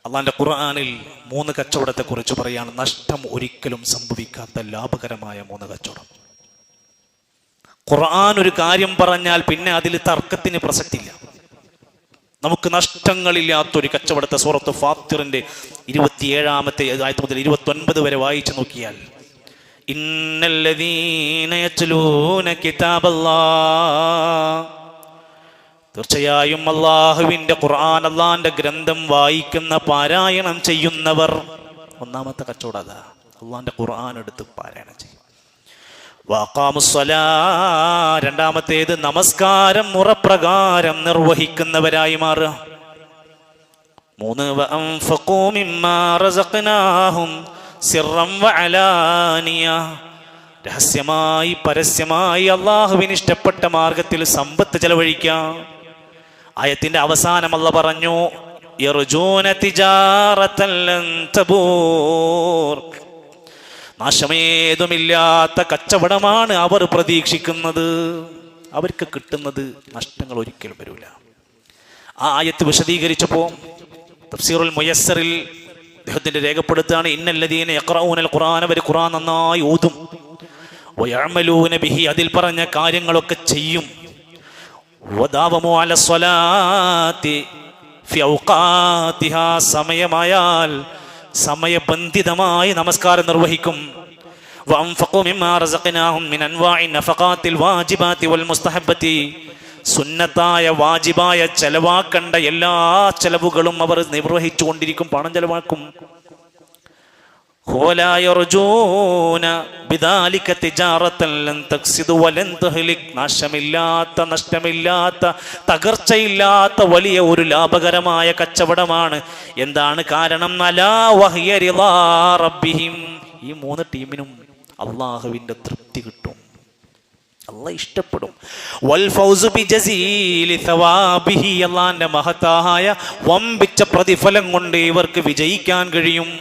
അള്ളാന്റെ ഖുർആനിൽ 3 കച്ചവടത്തെക്കുറിച്ച് പറയാണ്. നഷ്ടം ഒരിക്കലും സംഭവിക്കാത്ത ലാഭകരമായ 3 കച്ചവടം. ഖുർആൻ ഒരു കാര്യം പറഞ്ഞാൽ പിന്നെ അതിൽ തർക്കത്തിന് പ്രസക്തിയില്ല. നമുക്ക് നഷ്ടങ്ങളില്ലാത്തൊരു കച്ചവടത്തെ സൂറത്ത് ഫാത്തിറിന്റെ 27-ാമത്തെ ആയത്ത് മുതൽ 29 വരെ വായിച്ചു നോക്കിയാൽ, ഇന്നല്ലദീന യത്ലൂന കിതാബല്ലാഹ്, തീർച്ചയായും അള്ളാഹുവിന്റെ ഖുർആൻ, അള്ളാന്റെ ഗ്രന്ഥം വായിക്കുന്ന പാരായണം ചെയ്യുന്നവർ. ഒന്നാമത്തെ കച്ചവടം അതാ, അള്ളാന്റെ ഖുർആൻ എടുത്ത് പാരായണം ചെയ്യും. വഖാമുസ്സലാ, രണ്ടാമത്തേത് നമസ്കാരം മുറപ്രകാരം നിർവഹിക്കുന്നവരായി മാറുക. 3 വഅൻഫഖൂ മിമ്മാ റസഖ്നാഹും സിർറൻ വഅലാനിയ, രഹസ്യമായി പരസ്യമായി അള്ളാഹുവിന് ഇഷ്ടപ്പെട്ട മാർഗത്തിൽ സമ്പത്ത് ചെലവഴിക്കാം. ആയത്തിന്റെ അവസാനം അല്ലാഹ് പറഞ്ഞു, യർജൂന തിജാറതൻ ലൻ തബൂർ, നാശമേതുമില്ലാത്ത കച്ചവടമാണ് അവർ പ്രതീക്ഷിക്കുന്നത്. അവർക്ക് കിട്ടുന്നത് നഷ്ടങ്ങൾ ഒരിക്കലും വരില്ല. ആ ആയത്ത് വിശദീകരിച്ചപ്പോൾ തഫ്സീറുൽ മുയസ്സറിൽ അദ്ദേഹത്തിന്റെ രേഖപ്പെടുത്താണ്, ഇന്നല്ലദീന യഖറഊനൽ ഖുർആന, അവർ ഖുർആൻ നന്നായി ഓതും, വയഅമലൂന ബിഹി, അതിൽ പറഞ്ഞ കാര്യങ്ങളൊക്കെ ചെയ്യും, വദാവമു അലസ്സലാത്തി ഫി ഔഖാതിഹാ, സമയമായാൽ സമയബന്ധിതമായി നമസ്കാരം നിർവഹിക്കും. വഅൻഫഖൂ മിമ്മാ റസഖ്നാഹും മിൻ അൻവാഇ നഫഖാത്തിൽ വാജിബാത്തി വൽ മുസ്തഹബ്ബത്തി, സുന്നത്തായ വാജിബായ ചെലവാക്കേണ്ട എല്ലാ ചെലവുകളും അവർ നിർവഹിച്ചു കൊണ്ടിരിക്കും, പണം ചെലവാക്കും. വലാ യർജൂന ബിദാലിക തിജാറതൻ ലൻ തക്സിദു വലൻ തഹ്ലിക്, നാശമില്ലാത്ത, നഷ്ടമില്ലാത്ത, തകർച്ചയില്ലാത്ത വലിയ ഒരു ലാഭകരമായ കച്ചവടമാണ്. എന്താണ് കാരണം? അലാ വഹിയ റിളാ റബ്ബിഹിം, ഈ 3 ടീമിനും അള്ളാഹുവിന്റെ തൃപ്തി കിട്ടും, അള്ളാഹ് ഇഷ്ടപ്പെടും. വൽ ഫൗസു ബിജസീലി സവാബിഹി, അള്ളാന്റെ മഹത്തായ വമ്പിച്ച പ്രതിഫലം കൊണ്ട് ഇവർക്ക് വിജയിക്കാൻ കഴിയും.